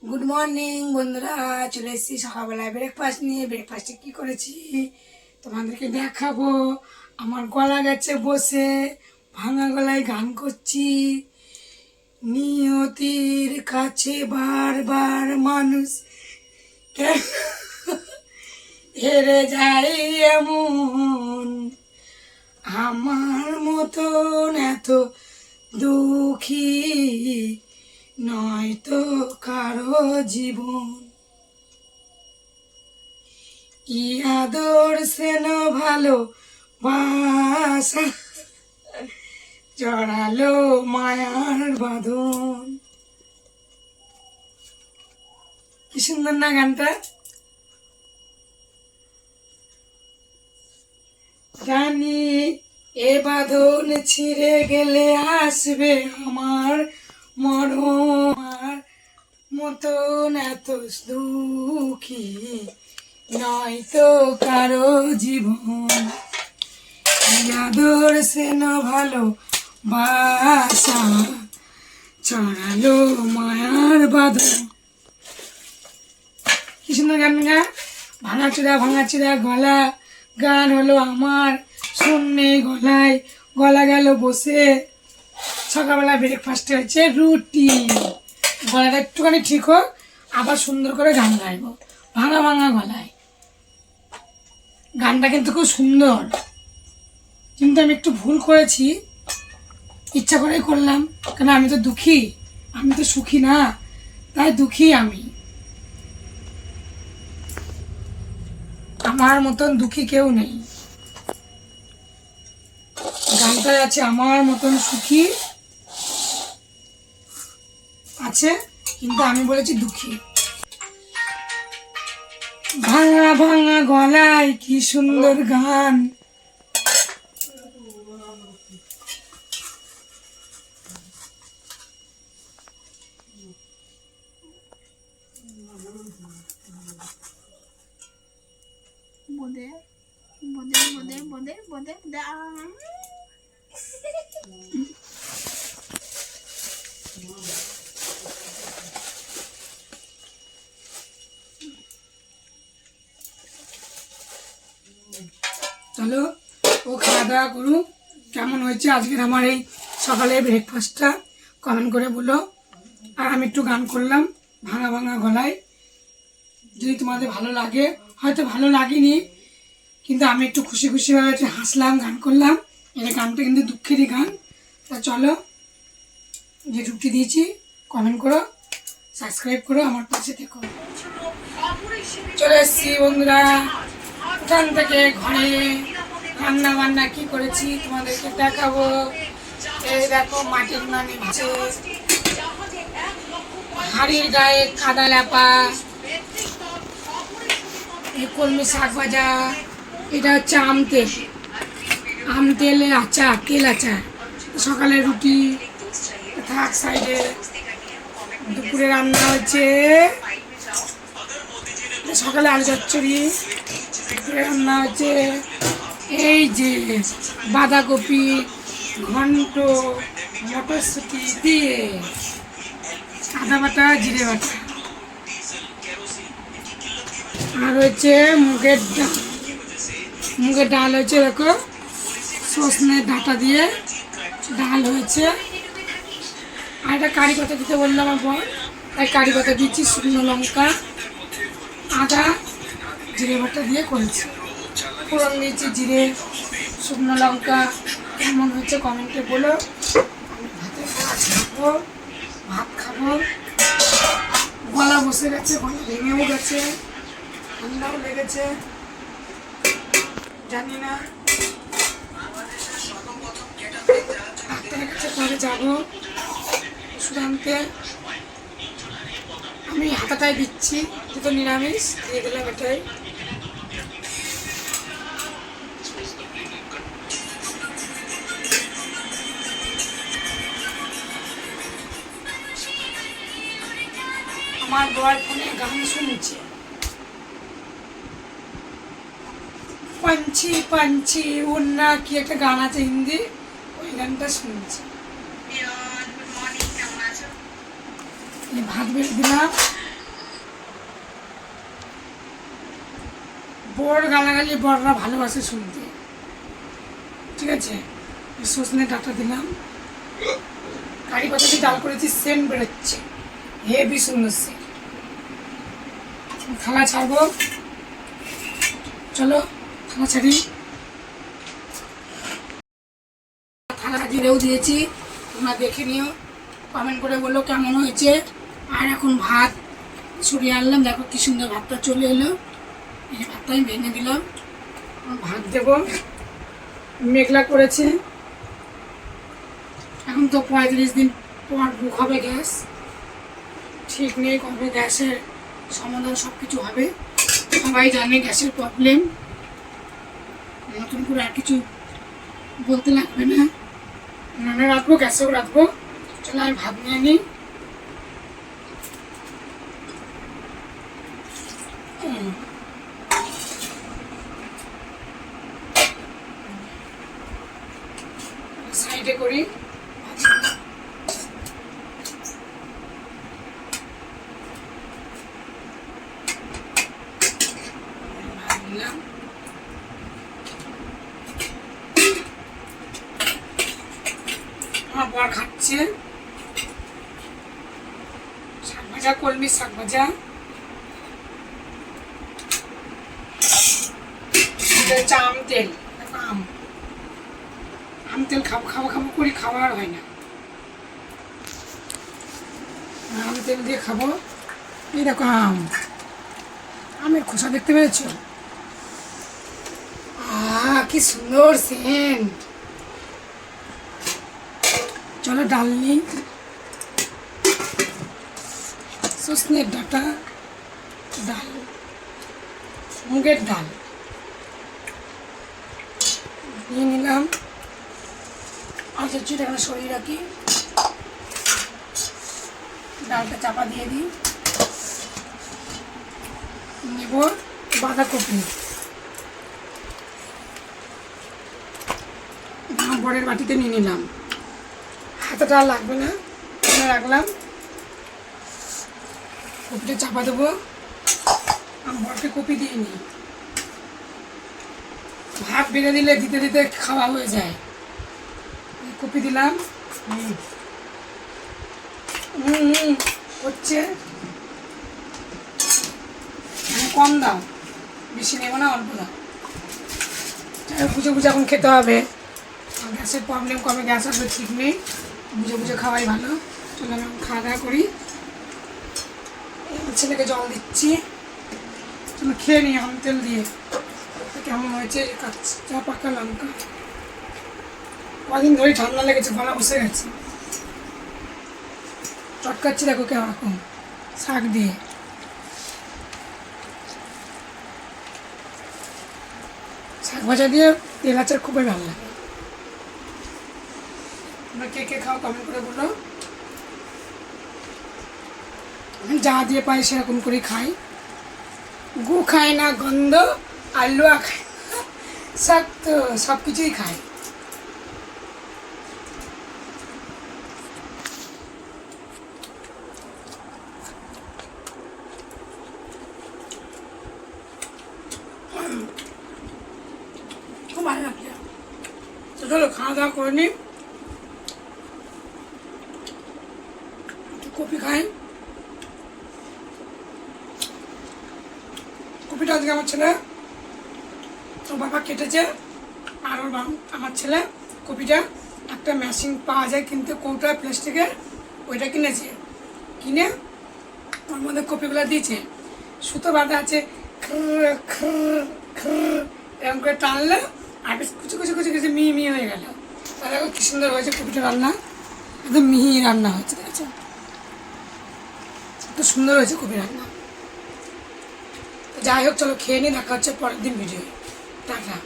Good morning বন্ধুরা, চলে এসেছি সকালবেলায় ব্রেকফাস্ট নিয়ে। ব্রেকফাস্টে কী করেছি তোমাদেরকে দেখাবো। আমার গলা গেছে বসে, ভাঙা গলায় গান করছি। নিয়তির কাছে বারবার মানুষ কেন হেরে যায় এমন, আমার মতন এত দুঃখী নয়তো কারো জীবন। কি আদর সেন ভালো বাসা জড়ালো মায়ার বাঁধন। কি সুন্দর না গানটা। জানি এ বাঁধন ছিঁড়ে গেলে আসবে আমার মরণ, মতন এত দুঃখী নয়তো কারো জীবন। আদর সেন ভালো বাসা ছড়ালো মায়ার বাঁধন। কি সুন্দর গান গা। ভাঙাচুরা গলা গান হলো আমার, শূন্যে গলায় গলা গেল বসে। সকালবেলা ব্রেকফাস্টে হচ্ছে রুটি। গলাটা একটুখানি ঠিক হোক, আবার সুন্দর করে গান গাইব ভাঙা গলায়। গানটা কিন্তু খুব সুন্দর, কিন্তু আমি একটু ভুল করেছি, ইচ্ছা করেই করলাম। কেন আমি তো দুঃখী, আমি তো সুখী না, তাই দুঃখী আমি। আমার মতন দুঃখী কেউ নেই। গানটায় আছে আমার মতন সুখী আছে, কিন্তু আমি বলেছি দুঃখী। ভাঙা গলায় কি সুন্দর গান। বোদে চলো ও খাওয়া দাওয়া করুক। কেমন হয়েছে আজকের আমার এই সকালের ব্রেকফাস্টটা কমেন্ট করে বলো। আর আমি একটু গান করলাম ভাঙা গলায়। যদি তোমাদের ভালো লাগে, হয়তো ভালো লাগেনি, কিন্তু আমি একটু খুশিভাবে একটু হাসলাম, গান করলাম। এই গানটা কিন্তু দুঃখেরই গান। তা চলো, যে রুটি দিয়েছি কমেন্ট করো, সাবস্ক্রাইব করো, আমার পাশে থেকো। চলে এসছি বন্ধুরা ওখান থেকে ঘরে। রান্না বান্না কি করেছি তোমাদেরকে দেখাবো। এই দেখো মাটির নানি ভাজে, হাড়ির গায়ে কাদা লেপা, এই কলমি শাক ভাজা, এটা হচ্ছে আম তেলের আচার, তেল আচার। সকালে রুটি থাক সাইডে। দুপুরে রান্না হচ্ছে সকালে আলু চচ্চড়ি, দুপুরে রান্না হচ্ছে এই যে বাঁধাকপি ঘন্ট মটরশুঁটি দিয়ে আদা বাটা জিরে বাটা। আর হচ্ছে মুগের ডাল হয়েছে, দেখো সজনের ডাঁটা দিয়ে ডাল হয়েছে। আর একটা কারি পাতা দিতে বললাম আমার বর, তাই কারি পাতা দিচ্ছি। শুকনো লঙ্কা আদা জিরে বাটা দিয়ে করেছি, ফোড়ন দিয়েছি জিরে শুকনো লঙ্কা। কেমন হয়েছে কমেন্টে বলো। ভাত খাবো। গলা বসে গেছে, গলা ভেঙেও গেছে, ঠান্ডাও লেগেছে, জানি না ডাক্তারের কাছে পরে যাবো ওষুধ আনতে। আমি হাতাটাই দিচ্ছি, যেহেতু নিরামিষ দিয়ে দিলাম এটাই। আমার বর ফোনে গান শুনছে, पंछी पंछी उड़ना কি একটা গান আছে হিন্দি, ওই গানটা শুনছি। ভাত বেড়ে দিলাম, ওর গালাগালি বড়রা ভালোবাসে শুনতে, ঠিক আছে। সজনে ডাঁটা দিলাম, কারি পাতা দিয়ে ডাল করেছি, সেন্ট বেরোচ্ছে, হেভি সুন্দর সেন্ট। থালা ছাড়বো, চলো থালা ছাড়ি। থালা জিরেও দিয়েছি, তোমরা দেখে নিও, কমেন্ট করে বলো কেমন হয়েছে। আর এখন ভাত ছড়িয়ে আনলাম, দেখো কি সুন্দর ভাতটা চলে এলো। এই ভাতটা আমি ভেঙে দিলাম, ভাত দেবো। মেঘলা করেছে, এখন তো 35 দিন পর বুক হবে গ্যাস, ঠিক নেই কবে গ্যাসের সমাধান, সব কিছু হবে। সবাই জানে গ্যাসের প্রবলেম, নতুন করে আর কিছু বলতে লাগবে না। রান্না রাখবো, গ্যাসেও রাখবো। চলো আমি ভাত নিয়ে নিই। সাইডে করি, আমার বর খাচ্ছে শাক ভাজা, কলমি শাক ভাজা। এটা হচ্ছে আম তেল, আম আম তেল খাবো খাবো খাবো করি, খাওয়ার হয় না। আম তেল দিয়ে খাবো। এই দেখো আমের খোসা দেখতে পেয়েছ, কি সুন্দর সেন্ট। চলো ডাল নিই, সজনের ডাঁটা, ডাল, মুগের ডাল নিয়ে নিলাম। আচ্ছা চুটা এখানে সরিয়ে রাখি, ডালটা চাপা দিয়ে দিই। নেব বাঁধাকপি, বড়ের বাটিতে নিয়ে নিলাম, হাতটা লাগবে না, রাখলাম। কপিটা চাপা দেবো, আমি বরকে কপি দিয়ে নিই। ভাত বেড়ে দিলে দিতে দিতে খাওয়া হয়ে যায়। কপি দিলাম, হচ্ছে কম দাও, বেশি নেবো না, অল্প দাও। বুঝে বুঝে এখন খেতে হবে, গ্যাসের প্রবলেম, কবে গ্যাস আসবে ঠিক নেই, বুঝে বুঝে খাওয়াই ভালো। চলো আমি খাওয়া দাওয়া করি, ছেলেকে জল দিচ্ছি। চলো খেয়ে নিই আম তেল দিয়ে, কেমন হয়েছে। কাঁচা পাকা লঙ্কা, কদিন ধরে ঠান্ডা লেগেছে, গলা বসে গেছে। চটকাচ্ছি, দেখো কেরকম শাক দিয়ে। শাক ভাজা দিয়ে তেল আচার খুবই ভালো লাগে। তোমরা কে কে খাও কমেন্ট করে বলো। আমি যা দিয়ে পাই সেরকম করে খাই, গু খাই না, গন্ধ, আলুয়া খাই না, শাক তো সব কিছুই খাই। খুব ভালো লাগছে। তো চলো খাওয়া দাওয়া করে নিই, কপি খাই। কপিটা আজকে আমার ছেলে, ওর বাবা কেটেছে, আর ওর আমার ছেলে কপিটা একটা মেশিন পাওয়া যায় কিনতে, কৌটা প্লাস্টিকের, ওইটা কিনেছে। কিনে ওর মধ্যে কপিগুলো দিয়েছে, সুতো বাঁধা আছে, এরকম করে টানলে আর বেশ কুচু কুচু কুচু কুচু মিহি মিহি হয়ে গেল। তাহলে কি সুন্দর হয়েছে কপিটা রান্না, একদম মিহি রান্না হয়েছে, দেখেছো এত সুন্দর হয়েছে কপি রান্না। যাই হোক চলো খেয়ে নিই, দেখা হচ্ছে পরের দিন ভিডিও। টাটা।